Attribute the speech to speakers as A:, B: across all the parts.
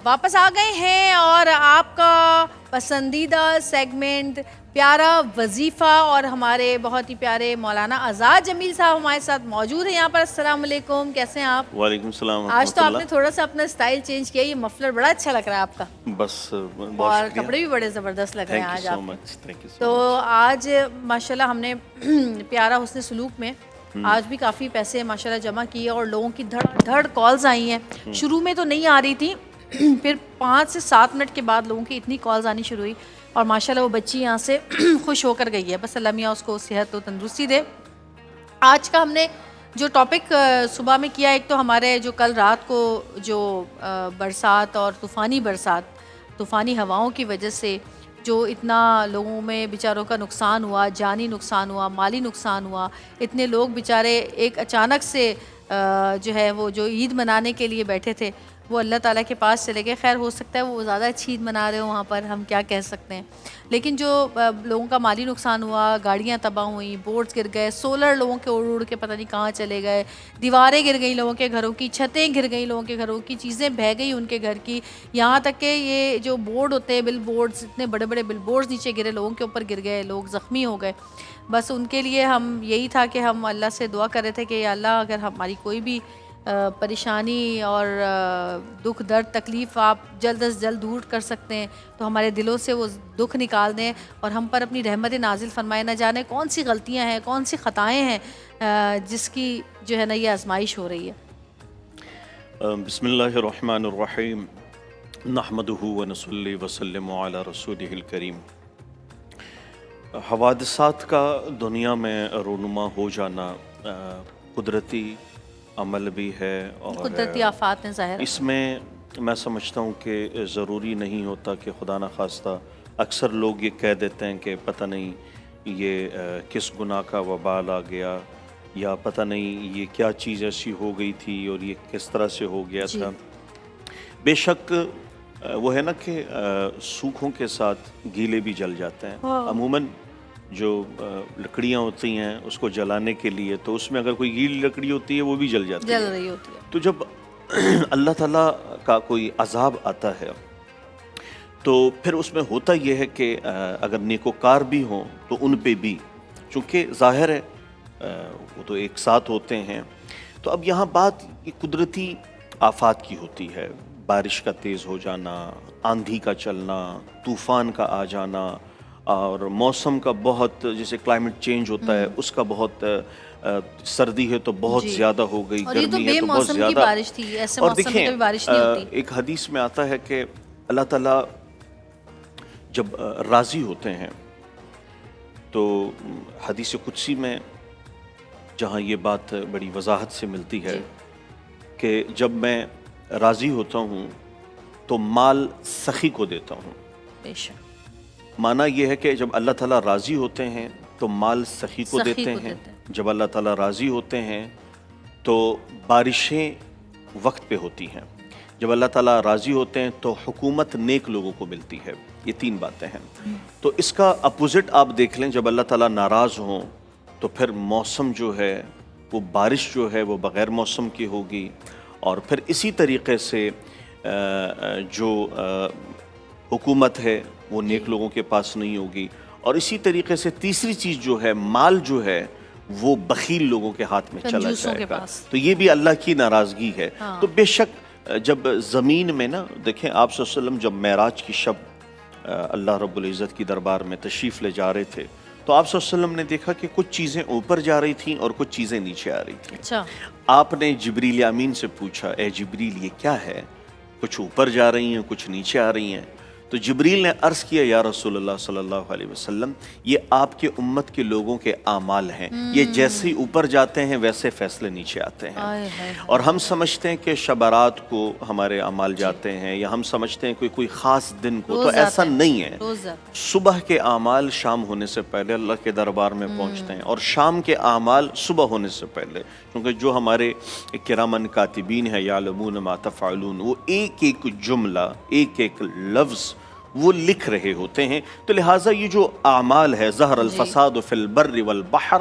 A: واپس آ گئے ہیں اور آپ کا پسندیدہ سیگمنٹ پیارا وظیفہ اور ہمارے بہت ہی پیارے مولانا آزاد جمیل صاحب ہمارے ساتھ موجود ہیں یہاں پر۔ السلام علیکم، کیسے ہیں آپ؟
B: وعلیکم السلام۔
A: آج تو آپ نے تھوڑا سا اپنا سٹائل چینج کیا، یہ مفلر بڑا اچھا لگ رہا ہے آپ کا،
B: بس
A: اور کپڑے بھی بڑے زبردست لگ رہے ہیں آج آپ۔ تو آج ماشاءاللہ ہم نے پیارا حسن سلوک میں آج بھی کافی پیسے ماشاءاللہ جمع کیے اور لوگوں کی دھڑ دھڑ کالز آئی ہیں۔ شروع میں تو نہیں آ رہی تھی، پھر 5 سے 7 منٹ کے بعد لوگوں کی اتنی کالز آنی شروع ہوئی اور ماشاءاللہ وہ بچی یہاں سے خوش ہو کر گئی ہے۔ بس اللہ میاں اس کو صحت و تندرستی دے۔ آج کا ہم نے جو ٹاپک صبح میں کیا، ایک تو ہمارے جو کل رات کو جو برسات اور طوفانی ہواؤں کی وجہ سے جو اتنا لوگوں میں بیچاروں کا نقصان ہوا، جانی نقصان ہوا، مالی نقصان ہوا، اتنے لوگ بیچارے ایک اچانک سے جو ہے وہ جو عید منانے کے لیے بیٹھے تھے وہ اللہ تعالیٰ کے پاس چلے گئے۔ خیر ہو سکتا ہے وہ زیادہ اچھی عید منا رہے ہوں وہاں پر، ہم کیا کہہ سکتے ہیں، لیکن جو لوگوں کا مالی نقصان ہوا، گاڑیاں تباہ ہوئیں، بورڈز گر گئے، سولر لوگوں کے اڑ کے پتہ نہیں کہاں چلے گئے، دیواریں گر گئیں لوگوں کے گھروں کی، چھتیں گر گئیں لوگوں کے گھروں کی، چیزیں بہہ گئی ان کے گھر کی، یہاں تک کہ یہ جو بورڈ ہوتے ہیں بل بورڈز، اتنے بڑے بڑے بل بورڈز نیچے گرے، لوگوں کے اوپر گر گئے، لوگ زخمی ہو گئے۔ بس ان کے لیے ہم یہی تھا کہ ہم اللہ سے دعا کر رہے تھے کہ یا اللہ اگر ہماری کوئی بھی پریشانی اور دکھ درد تکلیف آپ جلد از جلد دور کر سکتے ہیں تو ہمارے دلوں سے وہ دکھ نکال دیں اور ہم پر اپنی رحمت نازل فرمائے۔ نہ جانے کون سی غلطیاں ہیں، کون سی خطائیں ہیں جس کی جو ہے نا یہ آزمائش ہو رہی ہے۔
B: بسم اللہ الرحمن الرحیم، نحمدہ ونصلی وسلم علی رسولہ الکریم۔ حوادثات کا دنیا میں رونما ہو جانا قدرتی عمل بھی ہے اور
A: قدرتی آفات ہیں ظاہر،
B: اس میں سمجھتا ہوں کہ ضروری نہیں ہوتا کہ خدا نخواستہ اکثر لوگ یہ کہہ دیتے ہیں کہ پتہ نہیں یہ کس گناہ کا وبال آ گیا، یا پتہ نہیں یہ کیا چیز ایسی ہو گئی تھی اور یہ کس طرح سے ہو گیا تھا۔ بے شک وہ ہے نا کہ سوکھوں کے ساتھ گیلے بھی جل جاتے ہیں۔ عموماً جو لکڑیاں ہوتی ہیں اس کو جلانے کے لیے تو اس میں اگر کوئی گیلی لکڑی ہوتی ہے وہ بھی جل جاتی ہے،
A: جل رہی ہوتی ہے۔
B: تو جب اللہ تعالیٰ کا کوئی عذاب آتا ہے تو پھر اس میں ہوتا یہ ہے کہ اگر نیکوکار بھی ہوں تو ان پہ بھی، چونکہ ظاہر ہے وہ تو ایک ساتھ ہوتے ہیں۔ تو اب یہاں بات قدرتی آفات کی ہوتی ہے، بارش کا تیز ہو جانا، آندھی کا چلنا، طوفان کا آ جانا، اور موسم کا بہت، جیسے کلائمیٹ چینج ہوتا ہے اس کا بہت، سردی ہے تو بہت زیادہ ہو گئی، گرمی ہے تو بہت زیادہ۔ اور دیکھیں ایک حدیث میں آتا ہے کہ اللہ تعالیٰ جب راضی ہوتے ہیں تو حدیث قدسی میں جہاں یہ بات بڑی وضاحت سے ملتی ہے کہ جب میں راضی ہوتا ہوں تو مال سخی کو دیتا ہوں۔ معنی یہ ہے کہ جب اللہ تعالیٰ راضی ہوتے ہیں تو مال سخی کو دیتے ہیں، جب اللہ تعالیٰ راضی ہوتے ہیں تو بارشیں وقت پہ ہوتی ہیں، جب اللہ تعالیٰ راضی ہوتے ہیں تو حکومت نیک لوگوں کو ملتی ہے۔ یہ 3 باتیں ہیں۔ تو اس کا اپوزٹ آپ دیکھ لیں، جب اللہ تعالیٰ ناراض ہوں تو پھر موسم جو ہے وہ بارش جو ہے وہ بغیر موسم کی ہوگی، اور پھر اسی طریقے سے جو حکومت ہے وہ نیک لوگوں کے پاس نہیں ہوگی، اور اسی طریقے سے تیسری چیز جو ہے مال جو ہے وہ بخیل لوگوں کے ہاتھ میں چلا جائے گا، تو یہ بھی اللہ کی ناراضگی ہے۔ تو بے شک جب زمین میں نا دیکھیں، آپ صلی اللہ علیہ وسلم جب معراج کی شب اللہ رب العزت کی دربار میں تشریف لے جا رہے تھے تو آپ صلی اللہ علیہ وسلم نے دیکھا کہ کچھ چیزیں اوپر جا رہی تھیں اور کچھ چیزیں نیچے آ رہی تھیں۔ آپ نے جبریل امین سے پوچھا، اے جبریل یہ کیا ہے؟ کچھ اوپر جا رہی ہیں کچھ نیچے آ رہی ہیں۔ تو جبریل نے عرض کیا، یا رسول اللہ صلی اللہ علیہ وسلم یہ آپ کے امت کے لوگوں کے اعمال ہیں، یہ جیسے اوپر جاتے ہیں ویسے فیصلے نیچے آتے ہیں۔ اور ہم سمجھتے ہیں کہ شبرات کو ہمارے اعمال جاتے ہیں، یا ہم سمجھتے ہیں کوئی خاص دن کو، تو ایسا نہیں ہے۔ صبح کے اعمال شام ہونے سے پہلے اللہ کے دربار میں پہنچتے ہیں، اور شام کے اعمال صبح ہونے سے پہلے، کیونکہ جو ہمارے کرامن کاتبین ہیں یعلمون ما تفعلون، وہ ایک ایک جملہ، ایک ایک لفظ وہ لکھ رہے ہوتے ہیں۔ تو لہٰذا یہ جو اعمال ہے، ظہر الفساد فی البر والبحر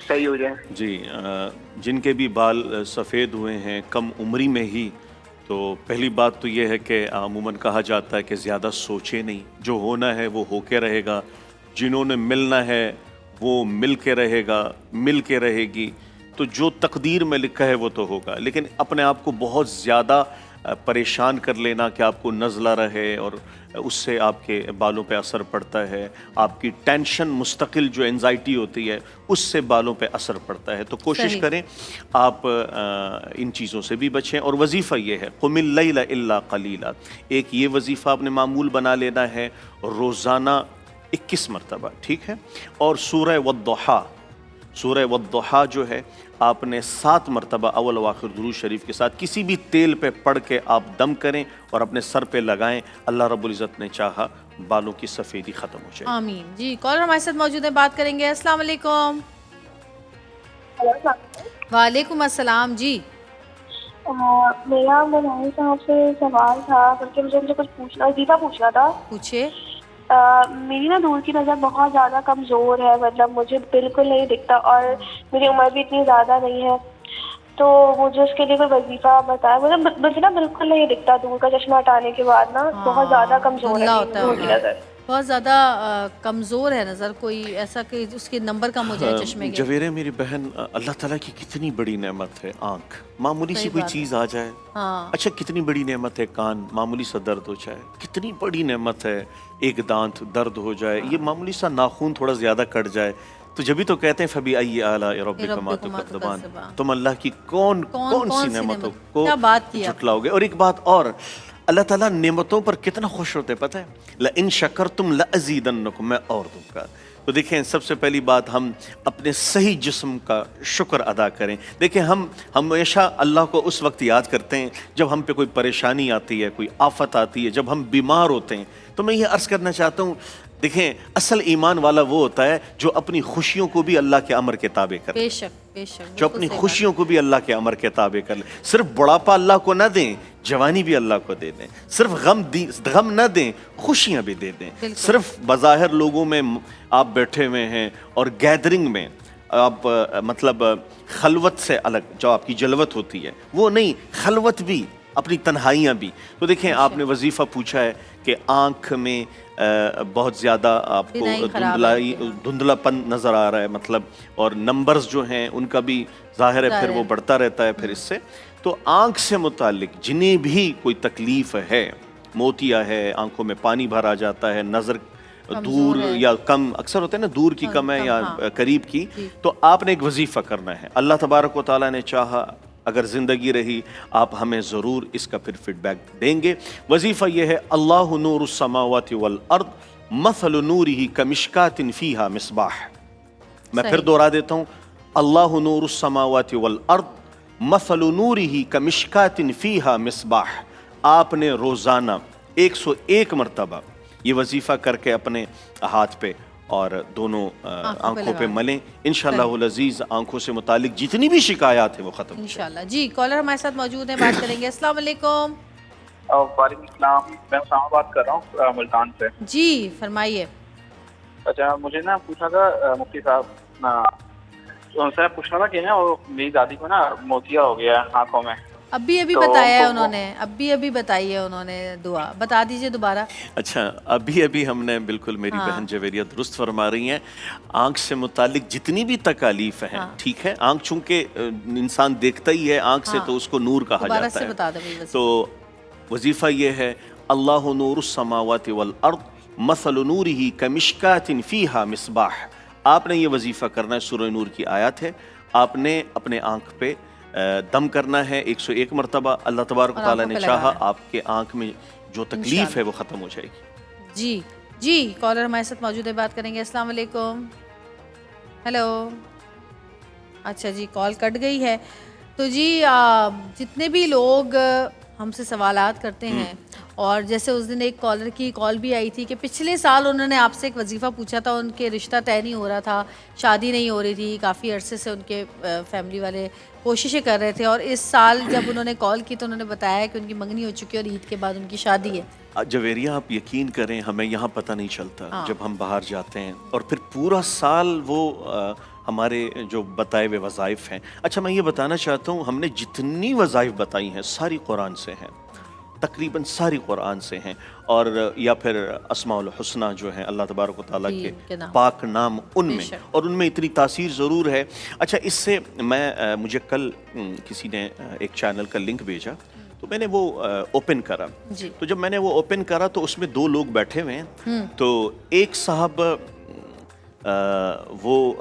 C: صحیح ہو جائیں.
B: جی جن کے بھی بال سفید ہوئے ہیں کم عمری میں ہی، تو پہلی بات تو یہ ہے کہ عموماً کہا جاتا ہے کہ زیادہ سوچے نہیں، جو ہونا ہے وہ ہو کے رہے گا، جنہوں نے ملنا ہے وہ مل کے رہے گا، مل کے رہے گی، تو جو تقدیر میں لکھا ہے وہ تو ہوگا. لیکن اپنے آپ کو بہت زیادہ پریشان کر لینا کہ آپ کو نزلہ رہے اور اس سے آپ کے بالوں پہ اثر پڑتا ہے، آپ کی ٹینشن مستقل جو انزائٹی ہوتی ہے اس سے بالوں پہ اثر پڑتا ہے. تو کوشش کریں آپ ان چیزوں سے بھی بچیں. اور وظیفہ یہ ہے قم اللیل الا قلیلا، ایک یہ وظیفہ آپ نے معمول بنا لینا ہے روزانہ 21 مرتبہ، ٹھیک ہے. اور سورہ والضحیٰ، سورہ والضحیٰ جو ہے آپ نے 7 مرتبہ اول و آخر درود شریف کے ساتھ کسی بھی تیل پہ پڑھ کے آپ دم کریں اور اپنے سر پہ لگائیں. اللہ رب العزت نے چاہا بالوں کی سفیدی ختم ہو جائے.
A: آمین. جی کالر ہمارے ساتھ موجود ہیں، بات کریں گے. السلام علیکم. وعلیکم السلام. جی
D: میرا مولانا صاحب سے سوال تھا بلکہ مجھے کچھ پوچھنا تھا.
A: پوچھے.
D: میری نا دور کی نظر بہت زیادہ کمزور ہے، مطلب مجھے بالکل نہیں دکھتا اور میری عمر بھی اتنی زیادہ نہیں ہے، تو مجھے اس کے لیے کوئی وظیفہ بتایا. مجھے نا بالکل نہیں دکھتا، دور کا چشمہ ہٹانے کے بعد نا بہت زیادہ کمزور ہے دور کی نظر.
A: بہت زیادہ کمزور ہے نظر، کوئی ایسا کہ اس کے نمبر کم ہو جائے چشمے کے.
B: جویرے میری بہن، اللہ تعالیٰ کی کتنی بڑی نعمت ہے آنکھ. معمولی سی کوئی چیز آ جائے، اچھا کتنی بڑی نعمت ہے کان، معمولی سا درد ہو جائے. کتنی بڑی نعمت ہے ایک دانت درد ہو جائے، یہ معمولی سا ناخون تھوڑا زیادہ کٹ جائے. تو جبھی تو کہتے ہیں فَبِأَيِّ آلَاءِ رَبِّكُمَا تُكَذِّبَانِ، تم اللہ کی کون سی نعمتوں کو جھٹلاؤ گے. اور ایک بات اور، اللہ تعالیٰ نعمتوں پر کتنا خوش ہوتے پتہ ہے، لَإِن شَكَرْتُمْ لَأَزِيدَنَّكُمْ، میں اور دوں گا. تو دیکھیں سب سے پہلی بات ہم اپنے صحیح جسم کا شکر ادا کریں. دیکھیں ہم ہمیشہ اللہ کو اس وقت یاد کرتے ہیں جب ہم پہ کوئی پریشانی آتی ہے، کوئی آفت آتی ہے، جب ہم بیمار ہوتے ہیں. تو میں یہ عرض کرنا چاہتا ہوں، دیکھیں اصل ایمان والا وہ ہوتا ہے جو اپنی خوشیوں کو بھی اللہ کے امر کے تابع کرے.
A: بے شک بے شک.
B: جو اپنی خوشیوں کو بھی اللہ کے امر کے تابع کر لے. صرف بڑھاپا اللہ کو نہ دیں، جوانی بھی اللہ کو دے دیں. صرف غم نہ دیں، خوشیاں بھی دے دیں. صرف بظاہر لوگوں میں آپ بیٹھے ہوئے ہیں اور گیدرنگ میں آپ مطلب خلوت سے الگ جو آپ کی جلوت ہوتی ہے وہ نہیں، خلوت بھی، اپنی تنہائیاں بھی. تو دیکھیں آپ نے وظیفہ پوچھا ہے کہ آنکھ میں بہت زیادہ آپ کو دھندلا پن نظر آ رہا ہے، مطلب اور نمبرز جو ہیں ان کا بھی ظاہر ہے پھر وہ بڑھتا رہتا ہے پھر اس سے. تو آنکھ سے متعلق جنہیں بھی کوئی تکلیف ہے، موتیا ہے، آنکھوں میں پانی بھر آ جاتا ہے، نظر دور یا کم، اکثر ہوتا ہے نا دور کی کم ہے یا قریب کی، تو آپ نے ایک وظیفہ کرنا ہے. اللہ تبارک و تعالیٰ نے چاہا اگر زندگی رہی آپ ہمیں ضرور اس کا پھر فیڈ بیک دیں گے. وظیفہ یہ ہے اللہ نور السماوات والارض مثل نورہ کمشکات فیہا مصباح. میں پھر دوہرا دیتا ہوں، اللہ نور السماوات والارض مثل نورہ کمشکات فیہا مصباح. آپ نے روزانہ 101 مرتبہ یہ وظیفہ کر کے اپنے ہاتھ پہ اور دونوں آنکھوں پہ ملیں. انشاءاللہ العزیز آنکھوں سے متعلق جتنی بھی شکایات ہیں وہ ختم
A: انشاءاللہ. جی کالر ہمارے ساتھ موجود ہیں، بات کریں گے. السلام علیکم.
E: وعلیکم السلام. میں اسامہ بات کر رہا ہوں ملتان سے.
A: جی فرمائیے.
E: اچھا مجھے نا پوچھنا تھا مفتی صاحب، سے پوچھنا تھا کہ نا میری دادی کو نا موتیا ہو گیا آنکھوں میں.
A: ابھی بتایا ہے انہوں نے، ابھی بتائی ہے انہوں نے دعا، بتا دیجئے دوبارہ.
B: اچھا ابھی ہم نے بالکل میری بہن جویریہ درست فرما رہی ہیں. آنکھ سے متعلق جتنی بھی تکالیف ہیں، ٹھیک ہے، آنکھ چونکہ انسان دیکھتا ہی ہے آنکھ سے تو اس کو نور کہا جاتا ہے. تو وظیفہ یہ ہے اللہ نور السماوات والارض مثل نورہ کمشکات فیہا مصباح. آپ نے یہ وظیفہ کرنا ہے، سورہ نور کی آیت ہے. آپ نے اپنے آنکھ پہ دم کرنا ہے 101 مرتبہ. اللہ تبارک و تعالیٰ نے چاہا آپ کے آنکھ میں جو تکلیف ہے وہ ختم ہو جائے گی.
A: جی کالر ہمارے ساتھ موجود ہے، بات کریں گے. السلام علیکم. ہیلو. اچھا جی کال کٹ گئی ہے. تو جی جتنے بھی لوگ ہم سے سوالات کرتے ہیں، اور جیسے اس دن ایک کالر کی کال بھی آئی تھی کہ پچھلے سال انہوں نے آپ سے ایک وظیفہ پوچھا تھا، ان کے رشتہ طے نہیں ہو رہا تھا، شادی نہیں ہو رہی تھی، کافی عرصے سے ان کے فیملی والے کوششیں کر رہے تھے، اور اس سال جب انہوں نے کال کی تو انہوں نے بتایا کہ ان کی منگنی ہو چکی ہے اور عید کے بعد ان کی شادی ہے.
B: جویریہ آپ یقین کریں ہمیں یہاں پتہ نہیں چلتا جب ہم باہر جاتے ہیں، اور پھر پورا سال وہ ہمارے جو بتائے ہوئے وظائف ہیں. اچھا میں یہ بتانا چاہتا ہوں ہم نے جتنی وظائف بتائی ہیں ساری قرآن سے ہیں, تقریباً ساری قرآن سے ہیں, اور یا پھر اسماء الحسنہ جو ہیں اللہ تبارک و تعالیٰ کے پاک نام ان میں, اور ان میں اتنی تاثیر ضرور ہے. اچھا اس سے مجھے کل کسی نے ایک چینل کا لنک بھیجا تو میں نے وہ اوپن کرا, تو جب میں نے وہ اوپن کرا تو اس میں 2 لوگ بیٹھے ہوئے ہیں. تو ایک صاحب وہ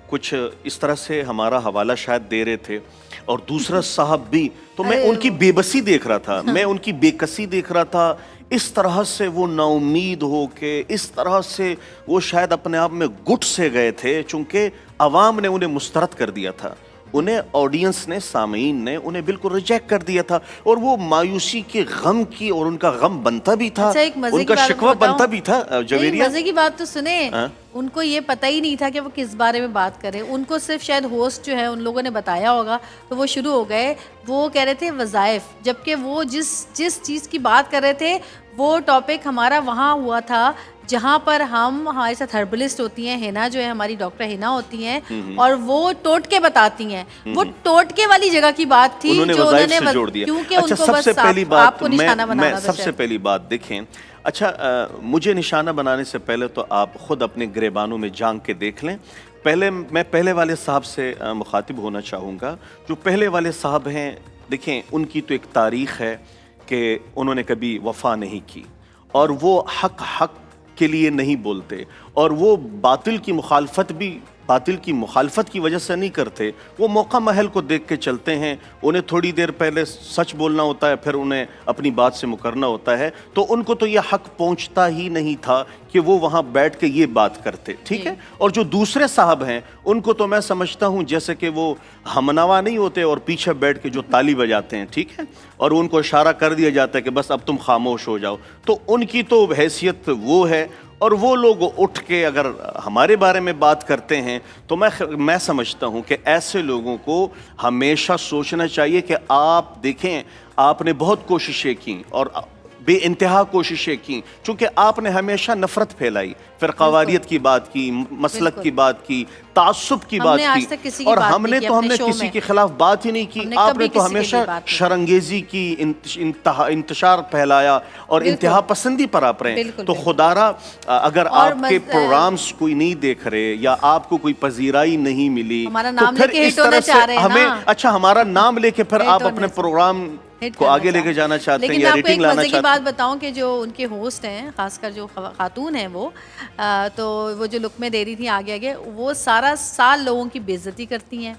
B: کچھ اس طرح سے ہمارا حوالہ شاید دے رہے تھے, اور دوسرا صاحب بھی, تو میں ان کی بے بسی دیکھ رہا تھا, میں ان کی بے کسی دیکھ رہا تھا. اس طرح سے وہ نا امید ہو کے, اس طرح سے وہ شاید اپنے آپ میں گٹ سے گئے تھے, چونکہ عوام نے انہیں مسترد کر دیا تھا, انہیں آڈینس نے, سامعین نے انہیں بالکل ریجیکٹ کر دیا تھا, اور وہ مایوسی کے غم کی, اور ان کا غم بنتا بھی تھا, ان کا شکوہ بنتا بھی تھا. جویریہ
A: مزے کی بات تو سنیں, ان کو یہ پتہ ہی نہیں تھا کہ وہ کس بارے میں بات کریں, ان کو صرف شاید ہوسٹ جو ہے ان لوگوں نے بتایا ہوگا تو وہ شروع ہو گئے. وہ کہہ رہے تھے وظائف, جبکہ وہ جس چیز کی بات کر رہے تھے وہ ٹاپک ہمارا وہاں ہوا تھا جہاں پر ہمارے ساتھ ہربلسٹ ہوتی ہیں, ہینا جو ہے ہماری ڈاکٹر ہینا ہوتی ہیں, اور وہ ٹوٹکے بتاتی ہیں. وہ ٹوٹکے والی جگہ کی بات تھی جو انہوں نے جوڑ دیا, کیونکہ ان کو بس آپ کو نشانہ بنانا تھا.
B: سب سے پہلی بات دیکھیں, اچھا مجھے نشانہ بنانے سے پہلے تو آپ خود اپنے گریبانوں میں جھانک کے دیکھ لیں. میں پہلے والے صاحب سے مخاطب ہونا چاہوں گا. جو پہلے والے صاحب ہیں, دیکھیں ان کی تو ایک تاریخ ہے کہ انہوں نے کبھی وفا نہیں کی, اور وہ حق کے لیے نہیں بولتے, اور وہ باطل کی مخالفت کی وجہ سے نہیں کرتے. وہ موقع محل کو دیکھ کے چلتے ہیں, انہیں تھوڑی دیر پہلے سچ بولنا ہوتا ہے, پھر انہیں اپنی بات سے مکرنا ہوتا ہے. تو ان کو تو یہ حق پہنچتا ہی نہیں تھا کہ وہ وہاں بیٹھ کے یہ بات کرتے, ٹھیک ہے. اور جو دوسرے صاحب ہیں ان کو تو میں سمجھتا ہوں جیسے کہ وہ ہمنوا نہیں ہوتے اور پیچھے بیٹھ کے جو تالی بجاتے ہیں, ٹھیک ہے, اور ان کو اشارہ کر دیا جاتا ہے کہ بس اب تم خاموش ہو جاؤ. تو ان کی تو حیثیت وہ ہے, اور وہ لوگ اٹھ کے اگر ہمارے بارے میں بات کرتے ہیں تو میں سمجھتا ہوں کہ ایسے لوگوں کو ہمیشہ سوچنا چاہیے کہ آپ دیکھیں, آپ نے بہت کوششیں کی اور بے انتہا کوششیں کی, چونکہ آپ نے ہمیشہ نفرت پھیلائی, فرقواریت کی بات کی, مسلک کی بات کی, تعصب کی بات کی, اور ہم نے کسی کے خلاف بات ہی نہیں کی. آپ نے تو ہمیشہ شرانگیزی کی, انتشار پھیلایا, اور انتہا پسندی پر آپ رہے. تو خدارا اگر آپ کے پروگرامز کوئی نہیں دیکھ رہے یا آپ کو کوئی پذیرائی نہیں ملی تو پھر اس طرح سے ہمیں, اچھا ہمارا نام لے کے پھر آپ اپنے پروگرام کو آگے لے کے جانا چاہتے ہیں یا ریٹنگ لانا چاہتے ہیں.
A: لیکن آپ کو ایک مزے کی بات بتاؤں کہ جو ان کے ہوسٹ ہیں, خاص کر جو خاتون ہیں, وہ جو لقمے دے رہی تھیں آگے, وہ سارا سال لوگوں کی بے عزتی کرتی ہیں,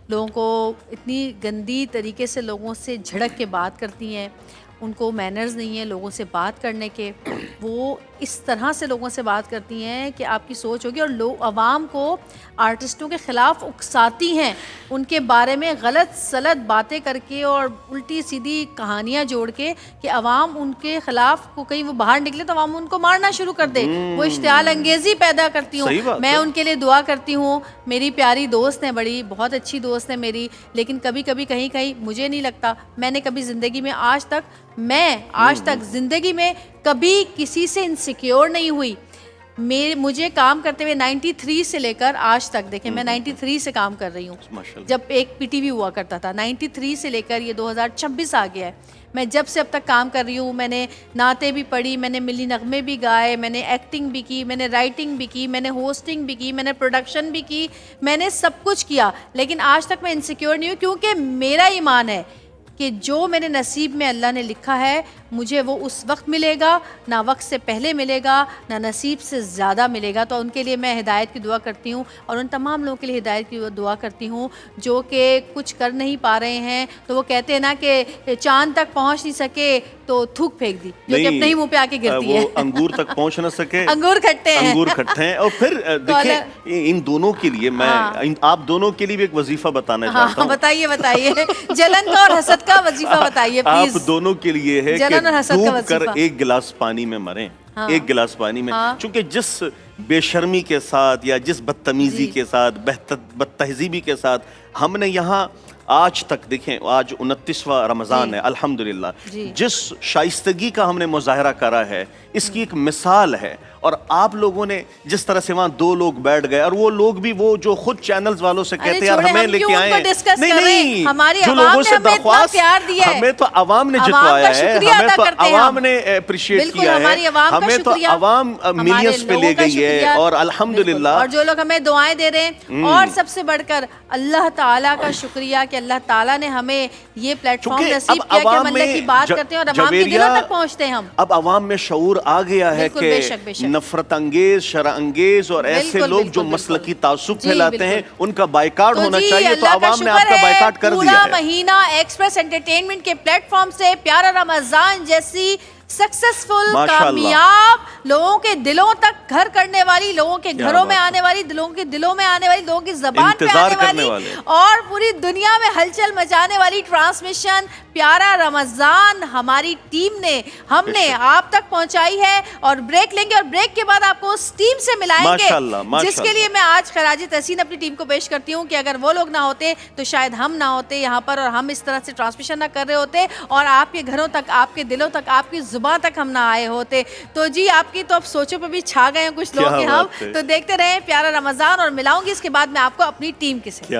A: لوگوں کو اتنی گندی طریقے سے لوگوں سے جھڑک کے بات کرتی ہیں. ان کو مینرز نہیں ہیں لوگوں سے بات کرنے کے, وہ اس طرح سے لوگوں سے بات کرتی ہیں کہ آپ کی سوچ ہوگی. اور لوگ عوام کو آرٹسٹوں کے خلاف اکساتی ہیں, ان کے بارے میں غلط سلط باتیں کر کے اور الٹی سیدھی کہانیاں جوڑ کے کہ عوام ان کے خلاف کو کہیں وہ باہر نکلے تو عوام ان کو مارنا شروع کر دے. وہ اشتعال انگیزی پیدا کرتی ہوں. میں ان کے لیے دعا کرتی ہوں. میری پیاری دوست ہیں, بڑی بہت اچھی دوست ہے میری, لیکن کبھی کہیں مجھے نہیں لگتا میں نے کبھی زندگی میں آج تک زندگی میں کبھی کسی سے انسیکیور نہیں ہوئی. مجھے کام کرتے ہوئے 93 سے لے کر آج تک, دیکھیں میں 93 سے کام کر رہی ہوں, جب ایک پی ٹی وی ہوا کرتا تھا. 93 سے لے کر یہ 2026 آ گیا ہے. میں جب سے اب تک کام کر رہی ہوں, میں نے نعتیں بھی پڑھی, میں نے ملی نغمے بھی گائے, میں نے ایکٹنگ بھی کی, میں نے رائٹنگ بھی کی, میں نے ہوسٹنگ بھی کی, میں نے پروڈکشن بھی کی, میں نے سب کچھ کیا. لیکن آج تک میں انسیکیور نہیں ہوں, کیونکہ میرا ایمان ہے کہ جو میرے نصیب میں اللہ نے لکھا ہے مجھے وہ اس وقت ملے گا, نہ وقت سے پہلے ملے گا, نہ نصیب سے زیادہ ملے گا. تو ان کے لیے میں ہدایت کی دعا کرتی ہوں, اور ان تمام لوگوں کے لیے ہدایت کی دعا کرتی ہوں جو کہ کچھ کر نہیں پا رہے ہیں. تو وہ کہتے ہیں نا کہ چاند تک پہنچ نہیں سکے تو تھوک پھینک دی, جو کہ اپنے ہی منہ پہ آ کے گرتی ہے.
B: وہ انگور تک پہنچ نہ سکے
A: انگور کھٹتے ہیں. اور
B: پھر دیکھیں ان دونوں کے لیے میں آپ دونوں کے لیے بھی ایک وظیفہ بتانا چاہتا ہوں.
A: بتائیے جلن کا اور حسد کا وظیفہ بتائیے پلیز.
B: آپ دونوں کے لیے ہے کہ ڈوب کر ایک گلاس پانی میں مریں, ایک گلاس پانی میں. چونکہ جس بے شرمی کے ساتھ یا جس بدتمیزی کے ساتھ, بد تہذیبی کے ساتھ ہم نے یہاں آج تک دیکھیں آج 29واں رمضان ہے الحمدللہ، جس شائستگی کا ہم نے مظاہرہ کرا ہے اس کی ایک مثال ہے. اور آپ لوگوں نے جس طرح سے وہاں 2 لوگ بیٹھ گئے اور وہ لوگ بھی وہ جو خود چینلز والوں سے کہتے ہیں یار ہمیں لے کے آئے ہیں، نہیں جو لوگوں سے درخواست، ہمیں تو عوام نے جتوایا ہے، ہمیں تو عوام نے اپریشیٹ کیا ہے، ہمیں تو عوام ملینز پہ لے گئی ہے اور الحمدللہ.
A: اور جو لوگ ہمیں دعائیں دے رہے ہیں، اور سب سے بڑھ کر اللہ تعالیٰ کا شکریہ کہ اللہ تعالیٰ نے ہمیں یہ پلیٹ فارم نصیب کیا کہ ہم اللہ کی بات کرتے ہیں اور عوام کے دلوں تک پہنچتے ہیں. ہم
B: اب عوام میں شعور آ گیا ہے کہ نفرت انگیز، شرع انگیز اور ایسے لوگ جو مسلکی تعصب پھیلاتے ہیں ان کا بائیکاٹ ہونا چاہیے، تو عوام نے آپ کا بائیکاٹ کر دیا ہے.
A: پورا مہینہ ایکسپریس انٹرٹینمنٹ کے پلیٹ فارم سے پیارا رمضان جیسی سکسسفل، کامیاب، لوگوں کے دلوں تک گھر کرنے والی، لوگوں کے گھروں میں آنے والی، لوگوں کے دلوں میں آنے والی، لوگوں کی زبان پہ آنے والی اور پوری دنیا میں ہلچل مچانے والی ٹرانسمیشن پیارا رمضان ہماری ٹیم نے، ہم نے آپ تک پہنچائی ہے. اور بریک لیں گے اور بریک کے بعد آپ کو اس ٹیم سے ملائیں گے جس کے لیے میں آج خراج تحسین اپنی ٹیم کو پیش کرتی ہوں کہ اگر وہ لوگ نہ ہوتے تو شاید ہم نہ ہوتے یہاں پر اور ہم اس طرح سے ٹرانسمیشن نہ کر رہے ہوتے اور آپ کے گھروں تک، آپ کے دلوں تک، آپ کی زبان تک ہم نہ آئے ہوتے. تو جی آپ کی تو اب سوچوں پہ بھی چھا گئے ہیں کچھ لوگ کہ ہم تو دیکھتے رہیں پیارا رمضان اور ملاؤں گی اس کے بعد میں آپ کو اپنی ٹیم کے ساتھ.